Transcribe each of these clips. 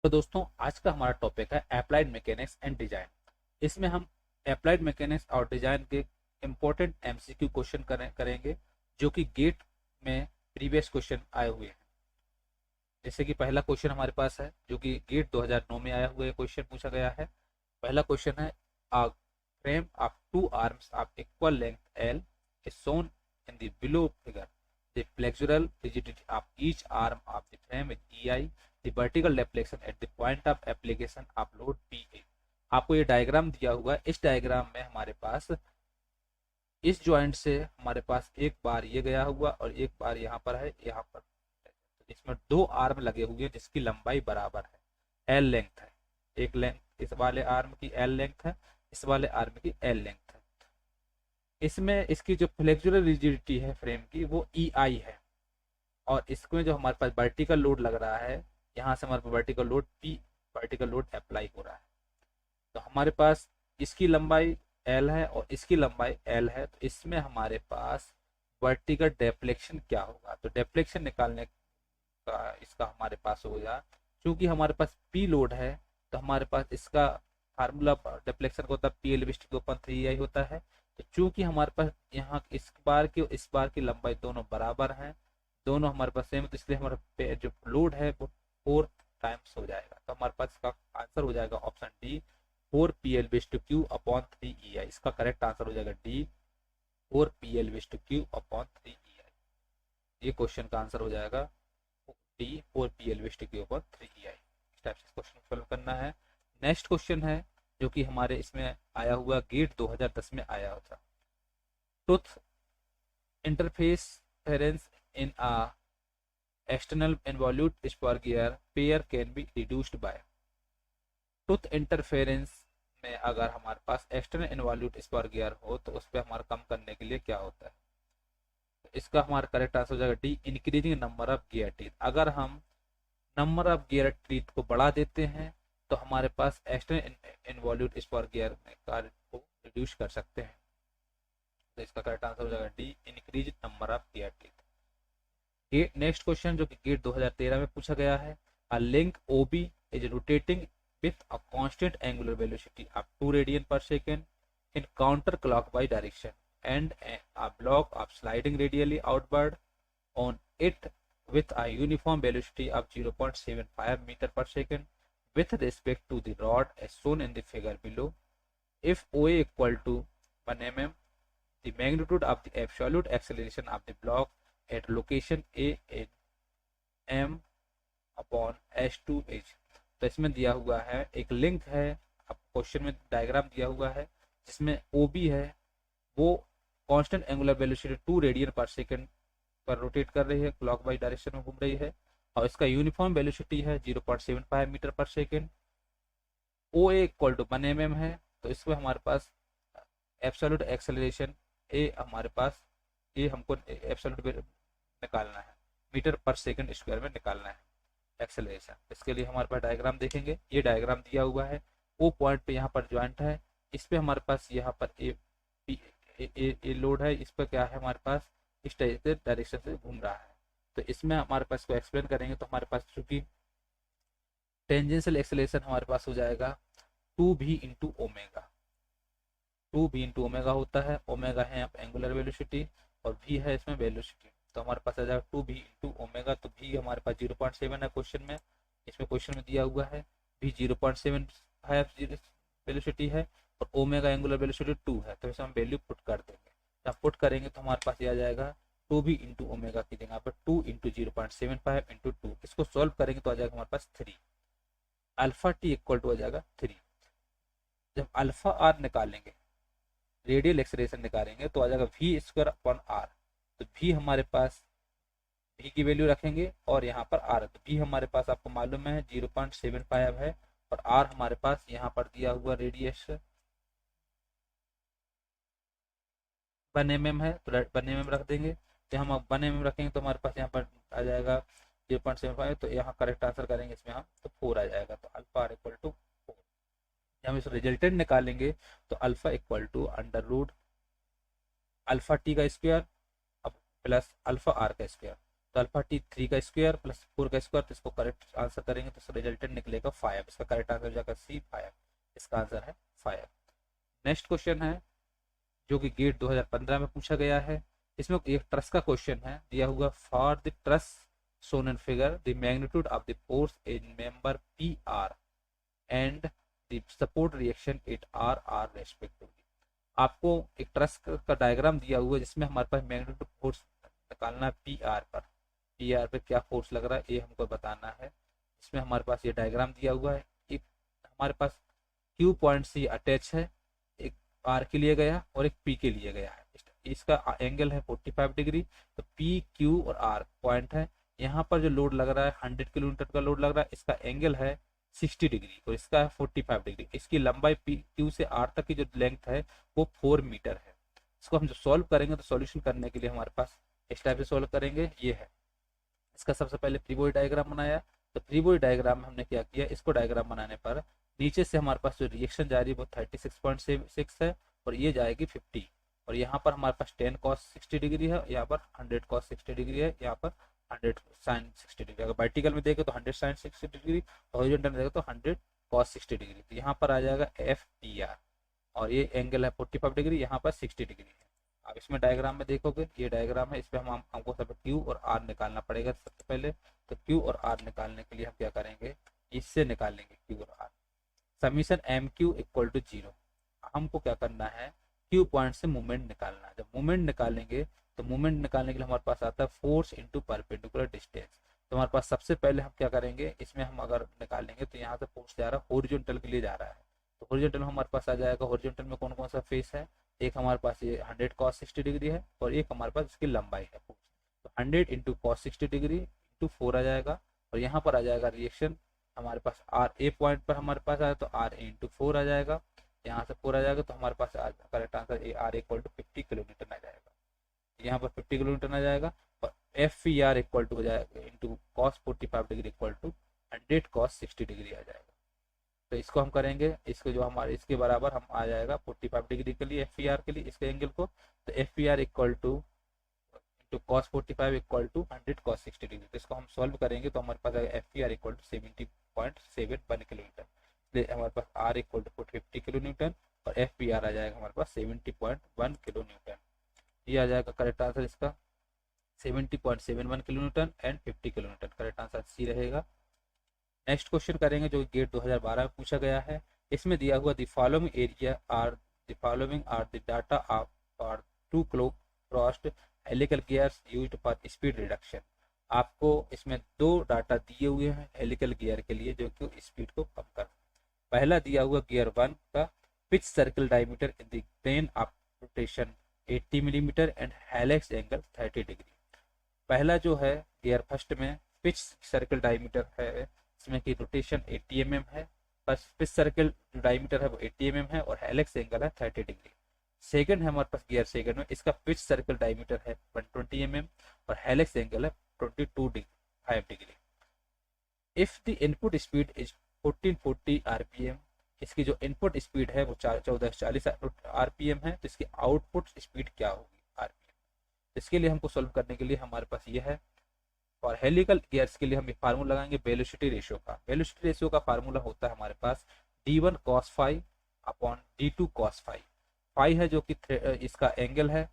तो दोस्तों आज का हमारा टॉपिक है अप्लाइड मैकेनिक्स एंड डिजाइन। इसमें हम अप्लाइड मैकेनिक्स और डिजाइन के इम्पोर्टेंट एमसीक्यू क्वेश्चन करेंगे जो कि गेट में प्रीवियस क्वेश्चन आए हुए हैं। जैसे कि पहला क्वेश्चन हमारे पास है जो कि गेट 2009 में आया हुआ क्वेश्चन पूछा गया है। पहला क्वेश्चन है a frame of two arms of equal length L is shown in the below figure. The flexural rigidity of each arm of the frame is EI. The vertical deflection at the point of application of load PA. आपको ये diagram दिया हुआ है। इस diagram में हमारे पास इस joint से हमारे पास एक बार ये गया हुआ और एक बार यहाँ पर है, यहाँ पर इसमें दो आर्म लगे हुए हैं जिसकी लंबाई बराबर है, एल लेंथ है। एक लेंथ इस वाले आर्म की एल लेंथ है, इस वाले आर्म की एल लेंथ है। इसमें इसकी जो फ्लेक्सुरल रिजिडिटी है फ्रेम की वो ई आई है, और इसमें जो हमारे पास वर्टिकल लोड लग रहा है, यहाँ से हमारे पास vertical load P, vertical load apply हो रहा है। तो हमारे पास इसकी लंबाई एल है और इसकी लंबाई एल है, तो इसमें हमारे पास वर्टिकल डेफ्लेक्शन क्या होगा। तो डेफ्लेक्शन निकालने का इसका हमारे पास हो गया, क्योंकि हमारे पास पी लोड है तो हमारे पास इसका फार्मूला डिफ्लेक्शन का होता है पी एल के ऊपर 3 होता है। तो चूंकि हमारे पास यहाँ इस बार की और इस बार की लंबाई दोनों बराबर हैं, दोनों हमारे पास सेम, तो इसलिए हमारा जो लोड है वो 4 टाइम्स हो जाएगा। तो हमारे पास इसका आंसर हो जाएगा ऑप्शन डी, 4 PL/Q/3 EI। इसका करेक्ट आंसर हो जाएगा डी, 4 PL/Q/3 EI। ये क्वेश्चन का आंसर हो जाएगा डी, 4 PL/Q/3 EI। इस टाइप से क्वेश्चन सॉल्व करना है। नेक्स्ट क्वेश्चन है जो कि हमारे इसमें आया हुआ गेट 2010 में आया था। Tooth interference in a external involute spur gear pair can be reduced by। Tooth interference में अगर हमारे पास एक्सटर्नल इन्वॉल्यूट स्पर गियर हो तो उस पर हमारा कम करने के लिए क्या होता है। तो इसका हमारा करेक्ट आंसर हो जाएगा D, increasing number of gear teeth. अगर हम नंबर ऑफ गियर टीथ को बढ़ा देते हैं तो हमारे पास एक्सटर्नल इन्वॉल्यूट स्पर गियर में कार्य को रिड्यूस कर सकते हैं। तो इसका करेक्ट आंसर हो जाएगा D, increase number of gear teeth. Next question जो कि गेट 2013 में पूछा गया है, a link OB is rotating with a constant angular velocity of 2 radian per second in counter clockwise direction and a block of sliding radially outward on it with a uniform velocity of 0.75 meter per second with respect to the rod as shown in the figure below. If OA equal to 1 mm, the magnitude of the absolute acceleration of the block at location A in m upon h2h। तो इसमें दिया हुआ है एक link है, अब question में diagram दिया हुआ है जिसमें OB है वो constant angular velocity 2 radian per second पर रोटेट कर रही है, क्लॉकवाइज डायरेक्शन में घूम रही है, और इसका यूनिफॉर्म वेलोसिटी है 0.75 मीटर पर second. O A equal to 1 mm है, तो इसमें हमारे पास एब्सोल्यूट एक्सेलरेशन ए हमारे पास ये हमको एब्सोल्यूट निकालना है, मीटर पर सेकेंड स्क्वायर में निकालना है एक्सेलरेशन। इसके लिए हमारे पास डायग्राम देखेंगे, ये डायग्राम दिया हुआ है। ओ पॉइंट पे यहाँ पर ज्वाइंट है, इस पे हमारे पास यहाँ पर ए लोड है, इस पर क्या है हमारे पास इस डायरेक्शन से घूम रहा है। तो इसमें हमारे पास को एक्सप्लेन करेंगे तो हमारे पास चूंकि टेंजेंशियल एक्सेलरेशन हमारे पास हो जाएगा 2v/ओमेगा। 2v/ओमेगा होता है, ओमेगा है एंगुलर वेलोसिटी और v है इसमें वेलोसिटी, तो हमारे पास आ जाएगा 2v/ओमेगा। तो v हमारे पास 0.7 है क्वेश्चन में, इसमें क्वेश्चन में दिया हुआ है v 0.75 वेलोसिटी है और ओमेगा एंगुलर वेलोसिटी 2 है, तो इसे हम वैल्यू पुट कर देंगे। जब पुट करेंगे तो हमारे पास ये आ जाएगा 2v/ओमेगा की जगह पर 2 × 0.75 × 2। इसको सॉल्व करेंगे तो आ जाएगा हमारे पास 3, अल्फा टी इक्वल टू आ जाएगा 3। जब अल्फा आर निकालेंगे, रेडियल एक्सेलरेशन निकालेंगे तो आ जाएगा v²/r। तो v हमारे पास v की वैल्यू रखेंगे और यहाँ पर r, तो v हमारे पास आपको मालूम है 0.75 है और r हमारे पास यहाँ पर दिया हुआ रेडियस 1 mm है, तो 1 mm रख देंगे। तो हम 1 mm रखेंगे तो हमारे पास यहाँ पर आ जाएगा 0.75, तो यहाँ करेक्ट आंसर करेंगे इसमें हम तो 4 आ जाएगा। तो अल्फा आर इक्वल टू 4। हम इस रिजल्टेंट निकालेंगे तो alpha equal to under root alpha T का स्क्वायर अब प्लस अल्फा आर का स्क्वायर। तो अल्फा टी 3 का स्क्वायर प्लस 4 का स्क्वायर, तो इसको करेक्ट आंसर करेंगे तो इसका रिजल्टेंट निकलेगा 5। इसका करेक्ट आंसर हो जाएगा सी 5। इसका आंसर है 5। नेक्स्ट क्वेश्चन है जो कि गेट 2015 में पूछा गया है। इसमें एक ट्रस का क्वेश्चन है दिया हुआ, for the truss shown in figure the magnitude of the force in member PR and the support reaction at R are respectively। आपको एक ट्रस का डायग्राम दिया हुआ है जिसमें हमारे पास मैग्नीट्यूड फोर्स निकालना है पी आर पे क्या फोर्स लग रहा है ये हमको बताना है। इसमें हमारे पास ये डायग्राम दिया हुआ है, एक हमारे पास क्यू पॉइंट से अटैच है, एक आर के लिए गया और एक पी के लिए गया है। इसका एंगल है 45 डिग्री। तो पी क्यू और आर पॉइंट है। यहाँ पर जो लोड लग रहा है 100 किलोमीटर का लोड लग रहा है, इसका एंगल है 60 डिग्री और इसका है 45 डिग्री। इसकी लंबाई पी क्यू से आर तक की जो लेंथ है वो 4 मीटर है। इसको हम जो सॉल्व करेंगे तो सॉल्यूशन करने के लिए हमारे पास इस टाइप से सॉल्व करेंगे। ये है इसका सबसे पहले फ्री बॉडी डायग्राम बनाया। तो फ्री बॉडी डायग्राम में हमने क्या किया, इसको डायग्राम बनाने पर नीचे से हमारे पास जो रिएक्शन जा रही है वो 36.6 है और ये जाएगी 50। और यहाँ पर हमारे पास 10 cos 60 डिग्री है, यहाँ पर 100 cos 60 डिग्री है, यहाँ पर 100 sin 60 डिग्री। अगर वर्टिकल में देखें तो 100 sin 60 डिग्री, हॉरिजॉन्टल में देखें तो 100 cos 60 डिग्री। तो यहाँ पर आ जाएगा FPR और ये एंगल है 45 डिग्री, यहाँ पर 60 डिग्री है। अब इसमें डायग्राम में देखोगे ये डायग्राम है, इस पर हमको सब क्यू और आर निकालना पड़ेगा सबसे पहले। तो क्यू और आर निकालने के लिए हम क्या करेंगे, इससे निकालेंगे क्यू और R. Summation M Q equal to 0। हमको क्या करना है, क्यू पॉइंट से मूवमेंट निकालना है। जब मूवमेंट निकालेंगे तो मूवमेंट निकालने के लिए हमारे पास आता है फोर्स इंटू परपेंडिकुलर डिस्टेंस। तो हमारे पास सबसे पहले हम क्या करेंगे, इसमें हम अगर निकालेंगे तो यहाँ से फोर्स जा रहा है हॉरिजॉन्टल के लिए जा रहा है। तो हॉरिजॉन्टल में हमारे पास आ जाएगा, हॉरिजॉन्टल में कौन कौन सा फेस है, एक हमारे पास ये 100 cos 60 डिग्री है और एक हमारे पास इसकी लंबाई है। तो 100 इंटू cos 60 डिग्री इंटू 4 आ जाएगा और यहाँ पर आ जाएगा रिएक्शन हमारे पास आर ए पॉइंट पर हमारे पास आया तो आर ए इंटू 4 आ जाएगा, यहाँ से 4 आ जाएगा तो हमारे पास correct answer A R equal to 50 kilometre आ जाएगा। यहाँ पर 50 किलोमीटर आ जाएगा और F P R equal to हो जाएगा into cos 45 degree equal to 100 cos 60 degree आ जाएगा। तो इसको हम करेंगे, इसको जो हमारे इसके बराबर हम आ जाएगा 45 डिग्री के लिए एफ पी आर के लिए इसके एंगल को। तो F P R equal to into cos 45 equal to 100 cos 60 degree. तो इसको हम सॉल्व करेंगे तो हमारे पास आएगा F P R equal to 70.71 kilometre. इसलिए हमारे पास R equal to 50 kilo newton और एफ पी आर आ जाएगा हमारे पास 70.1 किलो न्यूटन। ये आ जाएगा करेक्ट आंसर इसका 70.71 kilo newton and 50 kilo newton. Correct answer C रहेगा। नेक्स्ट क्वेश्चन करेंगे जो गेट 2012 में पूछा गया है। इसमें दिया हुआ the following are the data for 2 crossed helical gears used for speed reduction. आपको इसमें 2 डाटा दिए हुए हैं हेलिकल गियर के लिए जो कि स्पीड को कम कर। पहला दिया हुआ गियर 1 का pitch circle diameter in the plane of rotation 80 millimetre and helix angle 30 degree. पहला जो है गियर फर्स्ट में पिच सर्कल डायमीटर है, इसमें की रोटेशन 80 mm है, बस पिच सर्कल जो डायमीटर है वो 80 mm है और हेलिक्स एंगल है 30 डिग्री। सेकंड है हमारे पास गियर सेकंड में, इसका पिच सर्कल डायमीटर है 120 mm और हेलिक्स एंगल है 5 degree. If the input speed is 1440 rpm, इसकी जो इनपुट स्पीड है वो 1440 rpm है, तो इसकी आउटपुट स्पीड क्या होगी rpm। इसके लिए हमको सॉल्व करने के लिए हमारे पास ये है, और हेलिकल गियर्स के लिए हम एक फार्मूला लगाएंगे वेलोसिटी रेशियो का। वेलोसिटी रेशियो का फार्मूला होता है हमारे पास d1 cos phi upon d2 cos phi। Phi है जो कि इसका एंगल है,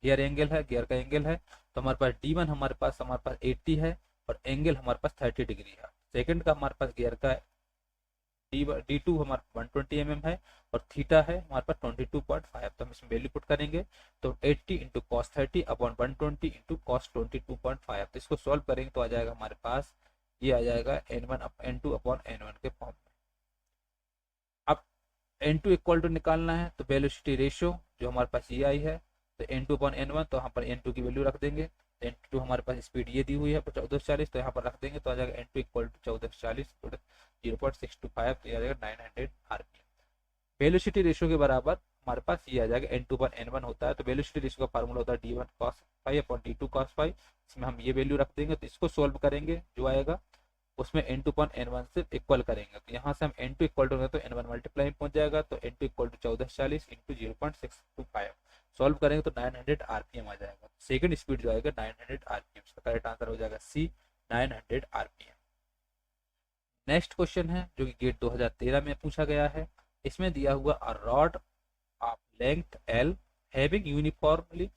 गियर एंगल है, गियर का एंगल है। तो हमारे पास d1 हमारे पास 80 है और एंगल हमारे पास 30 डिग्री है। सेकंड का हमारे पास गियर का d2 हमारा 120 mm है और थीटा है हमारे पास 22.5। तो हम इसमें वैल्यू पुट करेंगे तो 80 into cos 30 upon 120 into cos 22.5। तो इसको सॉल्व करेंगे तो आ जाएगा हमारे पास ये आ जाएगा n2 अपॉन n1 के फॉर्म में। अब n2 इक्वल टू निकालना है तो वेलोसिटी रेशियो जो हमारे पास ये आई है तो n2 अपॉन n1, तो यहाँ पर n2 की वैल्यू रख देंगे। n2 हमारे पास स्पीड ये दी हुई है 1440, तो यहाँ पर रख देंगे तो आ जाएगा n2 इक्वल टू 1440 0.625, तो ये आ जाएगा 900 rpm। वेलोसिटी रेशियो के बराबर हमारे पास ये आ जाएगा n2 पर n1 होता है। तो वेलोसिटी रेशियो का फार्मूला होता है d1 cos phi upon d2 cos phi। इसमें हम ये वैल्यू रख देंगे तो इसको सोल्व करेंगे जो आएगा उसमें n2/n1 से इक्वल करेंगे, तो यहाँ से हम n2 इक्वल टू तो n1 मल्टीप्लाई पहुंच जाएगा, तो n2 equal to 1440 into 0.625 solve करेंगे तो 900 आरपीएम आ जाएगा। सेकंड स्पीड जो आएगा 900 आरपीएम, इसका करेक्ट आंसर हो जाएगा सी 900 आरपीएम। नेक्स्ट क्वेश्चन है जो कि गेट 2013 में पूछा गया है। इसमें दिया हुआ a rod of length L having uniformly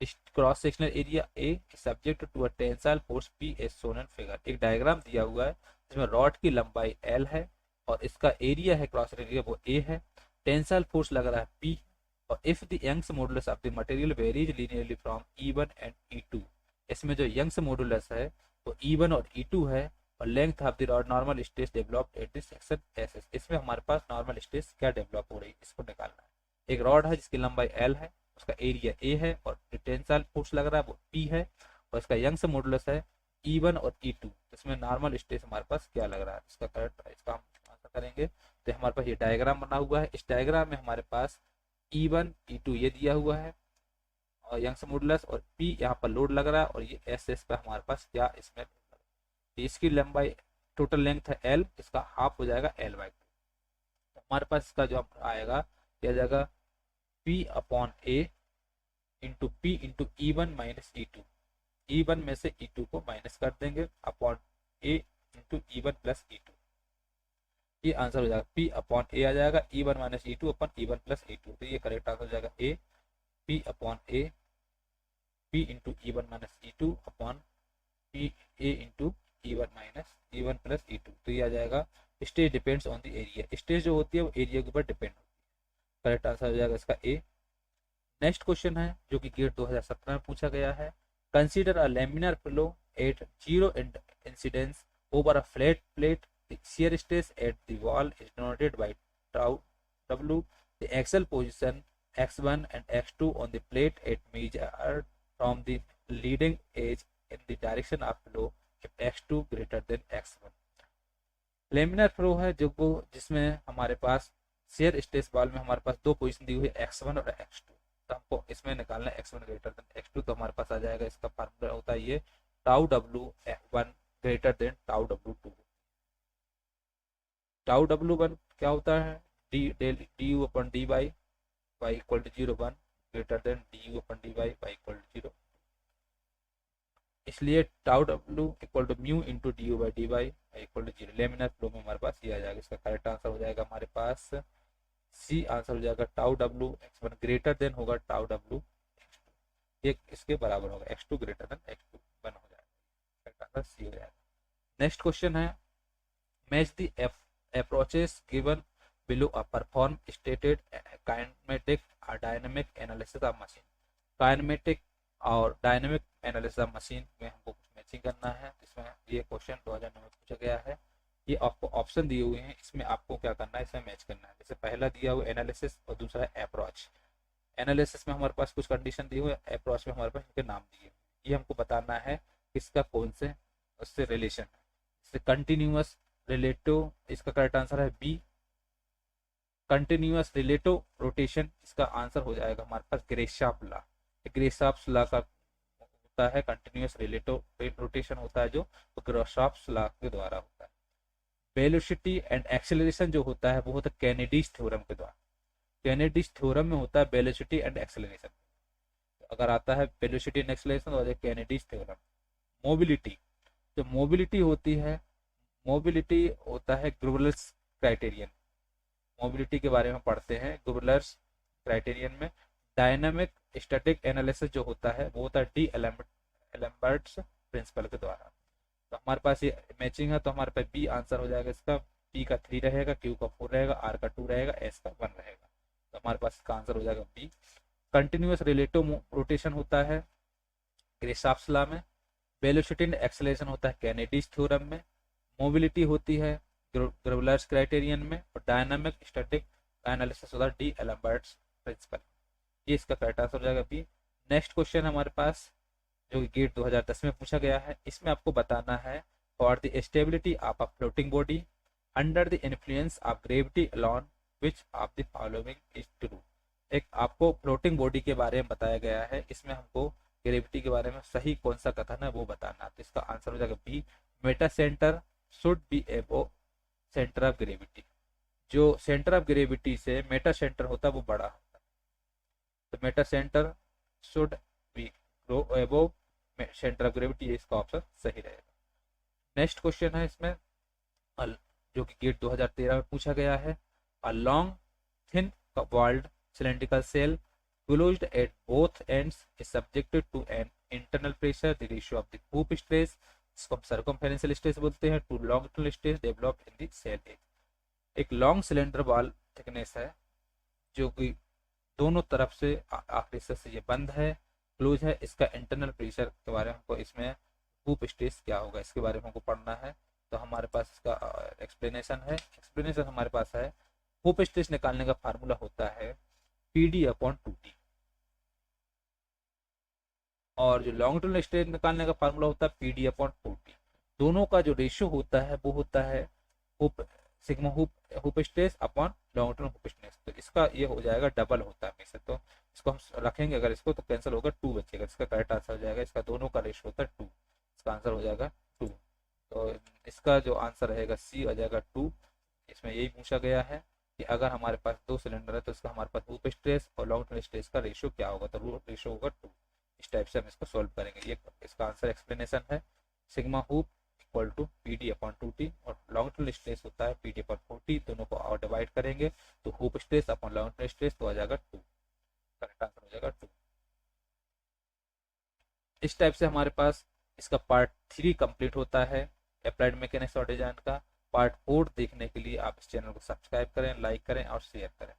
cross sectional area A subject to a tensile force P as shown in figure. एक डायग्राम दिया हुआ है जिसमें रॉड की लंबाई L है और इसका एरिया है क्रॉस एरिया वो A है, टेंसाइल फोर्स लग रहा है P, और if the Young's modulus of the material varies linearly from E1 and E2, इसमें जो यंग्स मॉडुलस है वो E1 और E2 है, और length of the rod normal stage developed at this section SS. इसमें हमारे पास नॉर्मल स्टेज क्या डेवलप हो रही है इसको निकालना है। एक रॉड है जिसकी लंबाई L है, उसका एरिया A है और टेंसाइल फोर्स लग रहा है वो P है, और इसका यंग्स मॉडुलस है E1 और E2। इसमें नॉर्मल स्टेज हमारे पास क्या लग रहा है इसका करेक्ट, इसका हम आंसर करेंगे। तो हमारे पास ये डायग्राम बना हुआ है, इस डायग्राम में हमारे पास E1 E2 ये दिया हुआ है और यंग्स मॉडुलस, और P यहाँ पर लोड लग रहा है, और ये SS पे हमारे पास क्या इसमें इसकी लंबाई टोटल लेंथ है L, इसका हाफ हो जाएगा L/2। तो हमारे पास इसका जो आएगा क्या जाएगा P/A into P into E1 minus E2, E1 में से E2 को माइनस कर देंगे upon A into E1 plus E2, ये आंसर हो जाएगा P/A आ जाएगा E1 माइनस E2 अपन E1 प्लस E2, तो ये करेक्ट आंसर हो जाएगा A P/A P into E1 minus E2 upon P A into E1 minus E1 plus E2, तो ये आ जाएगा stage depends on the area. Stage जो होती है वो एरिया के ऊपर डिपेंड होती है, करेक्ट आंसर हो जाएगा इसका A। नेक्स्ट क्वेश्चन है जो कि गेट 2017 में पूछा गया है। Consider a laminar flow at zero incidence over a flat plate, the shear stress at the wall is denoted by tau W, the axial position x1 and x2 on the plate at measured from the leading edge in the direction of flow if x2 greater than x1। Laminar flow है जिसमें हमारे पास shear stress ball में हमारे पास दो position दी हुई है x1 और x2, तो हमको इसमें निकालना है x1 ग्रेटर देन x2, तो हमारे पास आ जाएगा इसका फार्मूला होता है ये tau W1 greater than tau W2। Tau W1 क्या होता है du upon dy y equal to 0 1 greater than du upon dy y equal to 0, इसलिए tau W equal to mu into du by dy equal to 0। Laminar flow में हमारे पास ये आ जाएगा, इसका correct answer हो जाएगा हमारे पास सी आंसर हो जाएगा tau W x1 greater than होगा टाउ W x2, ये इसके बराबर होगा x2 ग्रेटर देन x2 1 हो जाएगा, करेक्ट आंसर सी हो जाएगा। नेक्स्ट क्वेश्चन है match the approaches given below a perform stated kinematic or dynamic analysis of machine। Kinematic और डायनेमिक एनालिसिस ऑफ मशीन में हमको कुछ मैचिंग करना है, इसमें ये क्वेश्चन 2009 में पूछा गया है। ये आपको ऑप्शन दिए हुए हैं, इसमें आपको क्या करना है, इसमें मैच करना है। जैसे पहला दिया हुआ एनालिसिस और दूसरा है अप्रोच। एनालिसिस में हमारे पास कुछ कंडीशन दी हुई है, अप्रोच में हमारे पास इनके नाम दिए, ये हमको बताना है किसका कौन से उससे रिलेशन है। जैसे कंटिन्यूअस रिलेटिव, इसका करेक्ट आंसर है बी कंटिन्यूअस रिलेटिव रोटेशन, इसका आंसर हो जाएगा हमारे पास ग्रेशाफ लॉ। ग्रेशाफ लॉ का होता है कंटिन्यूअस रिलेटिव रोटेशन होता है जो ग्रेशाफ लॉ के द्वारा होता है। वेलोसिटी एंड एक्सेलरेशन जो होता है वो होता है कैनेडीज थ्योरम के द्वारा। कैनेडीज थ्योरम में होता है वेलोसिटी एंड एक्सेलरेशन, अगर आता है वेलोसिटी एंड एक्सेलरेशन तो कैनेडीज थ्योरम। मोबिलिटी, जो मोबिलिटी होती है, मोबिलिटी होता है ग्रुबलर्स क्राइटेरियन, मोबिलिटी के बारे में पढ़ते हैं ग्रुबलर्स क्राइटेरियन में। डायनामिक स्टैटिक एनालिसिस जो होता है वो होता है डी एलम्बर्ट्स प्रिंसिपल के द्वारा। तो हमारे पास ये मैचिंग है, तो हमारे पास बी आंसर हो जाएगा इसका। पी का 3 रहेगा, क्यू का 4 रहेगा, आर का 2 रहेगा, एस का 1 रहेगा, तो हमारे पास इसका आंसर हो जाएगा बी। कंटिन्यूअस रिलेटिव रोटेशन होता है ग्रेशाफ्स लॉ में। वेलोसिटी एंड एक्सेलरेशन होता है कैनेडीज थ्योरम में। मोबिलिटी होती है ग्रुबलर्स क्राइटेरियन में, और डायनामिक स्टैटिक एनालिसिस होता है डी एलम्बर्ट्स प्रिंसिपल। ये इसका करेक्ट आंसर हो जाएगा बी। नेक्स्ट क्वेश्चन हमारे पास जो कि गेट 2010 में पूछा गया है, इसमें आपको बताना है for the stability of a floating body under the influence of gravity alone which of the following is true. एक आपको फ्लोटिंग बॉडी के बारे में बताया गया है, इसमें हमको ग्रेविटी के बारे में सही कौन सा कथन है वो बताना है, तो इसका आंसर हो जाएगा B meta centre should be above centre of gravity. जो सेंटर ऑफ ग्रेविटी से मेटा सेंटर होता है वो बड़ा होता है, तो meta centre should be above centre of gravity, इसका ऑप्शन सही रहेगा। नेक्स्ट क्वेश्चन है इसमें जो कि गेट 2013 में पूछा गया है। A long thin walled cylindrical cell closed at both ends is subjected to an internal pressure, the ratio of the hoop stress, इसको हम circumferential stress बोलते हैं, to longitudinal stress developed in the cell edge। एक long cylinder wall thickness है जो कि दोनों तरफ से आखिरी से ये बंद है, क्लोज है, इसका इंटरनल प्रेशर के बारे में हमको, इसमें हूप स्ट्रेस क्या होगा इसके बारे में हमको पढ़ना है। तो हमारे पास इसका एक्सप्लेनेशन है। एक्सप्लेनेशन हमारे पास है, हूप स्ट्रेस निकालने का फार्मूला होता है PD/2T, और जो लॉन्गिट्यूडनल स्ट्रेस निकालने का फार्मूला होता है PD/4T। दोनों का जो रेशियो होता है वो होता है sigma hoop stress upon longitudinal hoop stress. तो इसका ये हो जाएगा डबल होता है हमेशा, तो इसको हम रखेंगे अगर इसको तो कैंसिल होगा, 2 बचेगा। इसका करेक्ट आंसर हो जाएगा, इसका दोनों का रेशियो होता है 2, इसका आंसर हो जाएगा 2। तो इसका जो आंसर रहेगा सी हो जाएगा 2। इसमें यही पूछा गया है कि अगर हमारे पास 2 सिलेंडर है तो इसका हमारे पास हूप स्ट्रेस और लॉन्गिट्यूडनल स्ट्रेस का रेशियो क्या होगा, तो रेशियो होगा 2। इस टाइप से हम इसको सॉल्व करेंगे। ये इसका आंसर एक्सप्लेनेशन है, sigma hoop equal to PD/2T और लॉन्गिट्यूडनल स्ट्रेस होता है PD/4T। दोनों को और डिवाइड करेंगे तो hoop stress upon longitudinal stress तो आ जाएगा 2, करेक्ट आंसर हो जाएगा 2। इस टाइप से हमारे पास इसका पार्ट 3 कंप्लीट होता है अप्लाइड मैकेनिक्स और डिजाइन का। पार्ट 4 देखने के लिए आप इस चैनल को सब्सक्राइब करें, लाइक करें और शेयर करें।